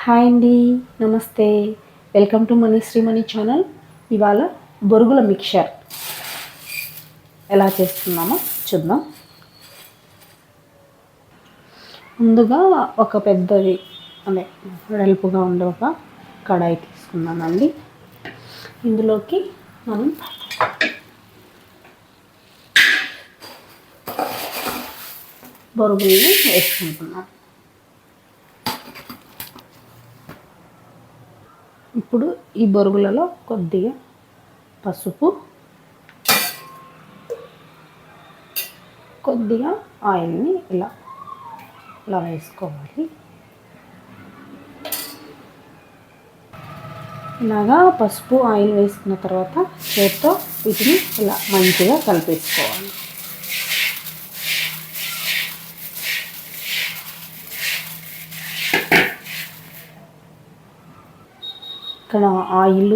Hi అండి, నమస్తే. Welcome to money Shreemani channel. ఇవాళ బొరుగుల మిక్చర్ ఎలా చేస్తున్నామో చూద్దాం. ముందుగా ఒక పెద్దది వెడల్పుగా ఉండే ఒక కడాయి తీసుకున్నానండి. ఇందులోకి మనం బొరుగుల్ని వేసుకుంటున్నాం. ఇప్పుడు ఈ బొరుగులలో కొద్దిగా పసుపు, కొద్దిగా ఆయిల్ని ఇలా వేసుకోవాలి. ఇలాగా పసుపు ఆయిల్ వేసుకున్న తర్వాత చేత్తో వీటిని ఇలా మంచిగా కలిపేసుకోవాలి. ఇక్కడ ఆయిల్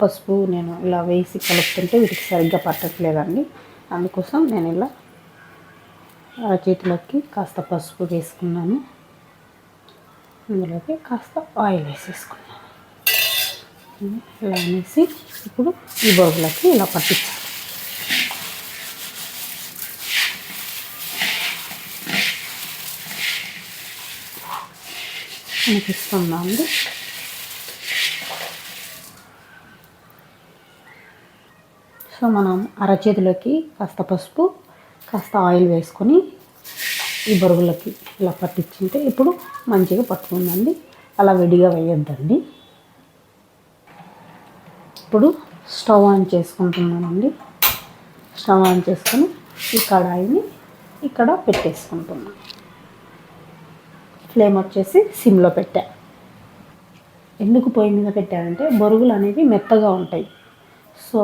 పసుపు నేను ఇలా వేసి కలుపుతుంటే వీటికి సరిగ్గా పట్టట్లేదండి. అందుకోసం నేను ఇలా చేతిలోకి కాస్త పసుపు వేసుకున్నాను. ఇందులోకి కాస్త ఆయిల్ వేసేసుకున్నాను. ఇలా వేసి ఇప్పుడు ఈ బొరుగులకి ఇలా పట్టించాలి. అనిపిస్తుందా అండి? సో మనం అరచేతిలోకి కాస్త పసుపు కాస్త ఆయిల్ వేసుకొని ఈ బొరుగులకి ఇలా పట్టించుంటే ఇప్పుడు మంచిగా పట్టుకుందండి. అలా విడిగా వేయొద్దండి. ఇప్పుడు స్టవ్ ఆన్ చేసుకుంటున్నానండి. స్టవ్ ఆన్ చేసుకొని ఈ కడాయిని ఇక్కడ పెట్టేసుకుంటున్నాను. ఫ్లేమ్ వచ్చేసి సిమ్లో పెట్టా. ఎందుకు పొయ్యి మీద పెట్టానంటే బొరుగులు అనేవి మెత్తగా ఉంటాయి. సో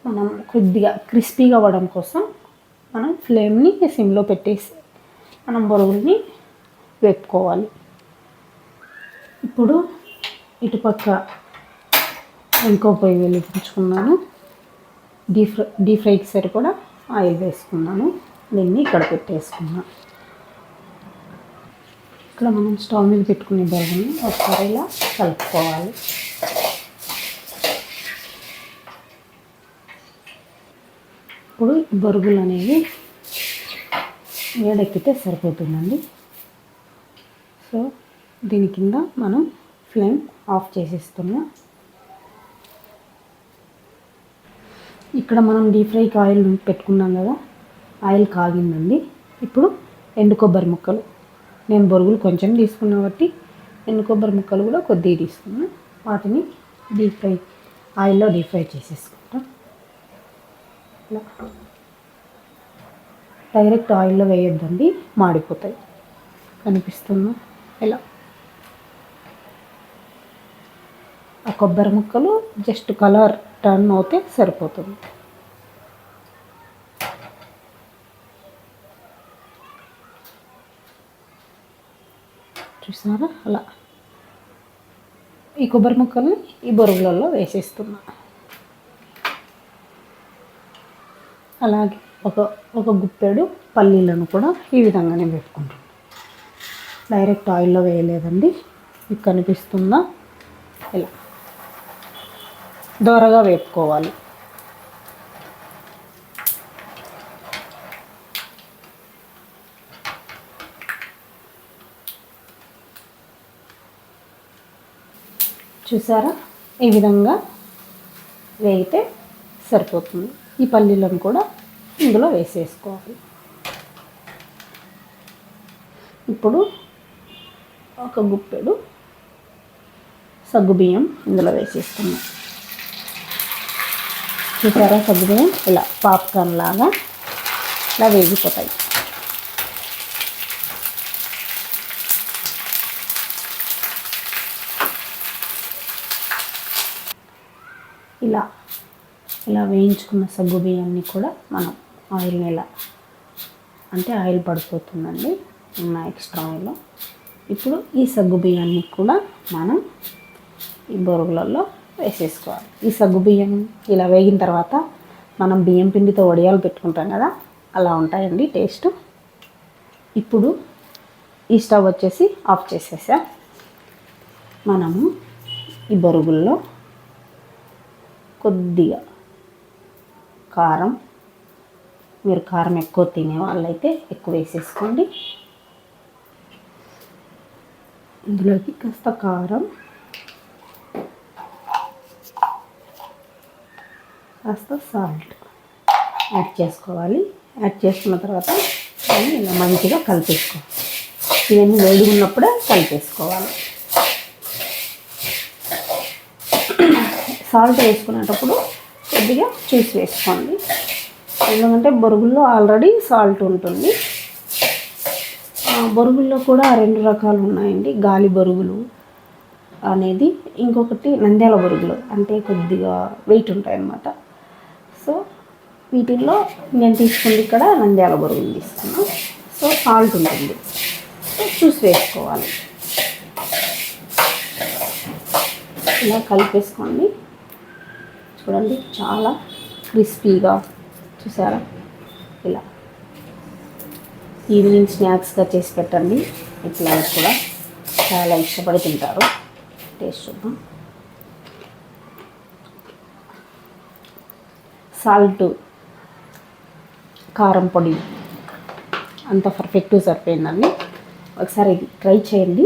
మనం కొద్దిగా క్రిస్పీగా అవ్వడం కోసం మనం ఫ్లేమ్ని సిమ్లో పెట్టేసి మనం బొరుగుల్ని వేపుకోవాలి. ఇప్పుడు ఇటుపక్క ఇంకో పొయ్యి వెలిగించుకున్నాను. డీప్ ఫ్రైకి సరిపడా ఆయిల్ వేసుకున్నాను. దీన్ని ఇక్కడ పెట్టేసుకున్నాను. ఇక్కడ మనం స్టవ్ మీద పెట్టుకునే బొరుగుని ఒకసారి ఇలా కలుపుకోవాలి. ఇప్పుడు బొరుగులు అనేవి వేడెక్కితే సరిపోతుందండి. సో దీని కింద మనం ఫ్లేమ్ ఆఫ్ చేసేస్తున్నాం. ఇక్కడ మనం డీప్ ఫ్రైకి ఆయిల్ పెట్టుకున్నాం కదా, ఆయిల్ కాగిందండి. ఇప్పుడు ఎండు కొబ్బరి ముక్కలు, నేను బొరుగులు కొంచెం తీసుకున్నా కాబట్టి ఎండు కొబ్బరి ముక్కలు కూడా కొద్దిగా తీసుకున్నా. వాటిని ఆయిల్లో డీప్ ఫ్రై చేసేసుకుంటాం. డైరెక్ట్ ఆయిల్లో వేయొద్దండి, మాడిపోతాయి. కనిపిస్తుందా? ఇలా ఆ కొబ్బరి ముక్కలు జస్ట్ కలర్ టర్న్ అవుతే సరిపోతుంది. చూసారా? అలా ఈ కొబ్బరి ముక్కల్ని ఈ బొరుగులలో వేసేస్తున్నా. అలాగే ఒక గుప్పెడు పల్లీలను కూడా ఈ విధంగానే వేపుకుంటున్నాను. డైరెక్ట్ ఆయిల్లో వేయలేదండి. మీకు కనిపిస్తుందా? ఇలా దోరగా వేపుకోవాలి. చూసారా? ఈ విధంగా వేయితే సరిపోతుంది. ఈ పల్లీలను కూడా ఇందులో వేసేసుకోవాలి. ఇప్పుడు ఒక గుప్పెడు సగ్గుబియ్యం ఇందులో వేసేస్తున్నాం. చూసారా? సగ్గుబియ్యం ఇలా పాప్కార్న్ లాగా ఇలా వేగిపోతాయి. ఇలా వేయించుకున్న సగ్గు బియ్యాన్ని కూడా మనం ఆయిల్ని ఆయిల్ పడిపోతుందండి ఉన్న ఎక్స్ట్రా ఆయిల్. ఇప్పుడు ఈ సగ్గు బియ్యాన్ని కూడా మనం ఈ బొరుగులలో వేసేసుకోవాలి. ఈ సగ్గు బియ్యం ఇలా వేగిన తర్వాత మనం బియ్యం పిండితో వడియాలు పెట్టుకుంటాం కదా, అలా ఉంటాయండి టేస్ట్. ఇప్పుడు ఈ స్టవ్ వచ్చేసి ఆఫ్ చేసేసా. మనము ఈ బొరుగుల్లో కొద్దిగా కారం, మీరు కారం ఎక్కువ తినే వాళ్ళైతే ఎక్కువ వేసేసుకోండి. ఇందులోకి కాస్త కారం, కాస్త సాల్ట్ యాడ్ చేసుకోవాలి. యాడ్ చేసుకున్న తర్వాత ఇలా మంచిగా కలిపేసుకోవాలి. ఇవన్నీ వేడిగా ఉన్నప్పుడే కలిపేసుకోవాలి. సాల్ట్ వేసుకునేటప్పుడు కొద్దిగా చూసి వేసుకోండి, ఎందుకంటే బొరుగుల్లో ఆల్రెడీ సాల్ట్ ఉంటుంది. బొరుగుల్లో కూడా 2 రకాలు ఉన్నాయండి. గాలి బొరుగులు అనేది, ఇంకొకటి నంద్యాల బొరుగులు, అంటే కొద్దిగా వెయిట్ ఉంటాయి అన్నమాట. సో వీటిల్లో నేను తీసుకుంది ఇక్కడ నంద్యాల బొరుగులు తీసుకున్నాను. సో సాల్ట్ ఉంటుంది, సో చూసి వేసుకోవాలి. ఇలా కలిపేసుకోండి. చూడండి చాలా క్రిస్పీగా, చూసారా? ఇలా ఈవినింగ్ స్నాక్స్గా చేసి పెట్టండి. ఇట్లా కూడా చాలా ఇష్టపడి తింటారు. టేస్ట్ చూద్దాం. సాల్ట్, కారం పొడి అంత పర్ఫెక్ట్గా సరిపోయిందండి. ఒకసారి ట్రై చేయండి.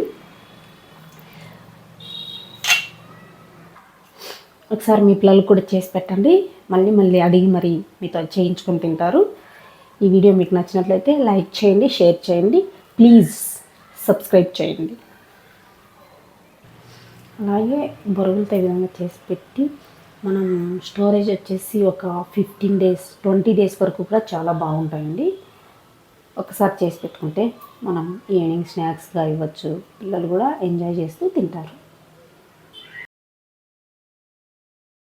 ఒకసారి మీ పిల్లలు కూడా చేసి పెట్టండి. మళ్ళీ అడిగి మరి మీతో చేయించుకొని తింటారు. ఈ వీడియో మీకు నచ్చినట్లయితే లైక్ చేయండి, షేర్ చేయండి, ప్లీజ్ సబ్స్క్రైబ్ చేయండి. అలాగే బొరుగులతో ఈ విధంగా చేసి పెట్టి మనం స్టోరేజ్ వచ్చేసి ఒక 15 days 20 days వరకు కూడా చాలా బాగుంటాయండి. ఒకసారి చేసి పెట్టుకుంటే మనం ఈవినింగ్ స్నాక్స్గా ఇవ్వచ్చు. పిల్లలు కూడా ఎంజాయ్ చేస్తూ తింటారు.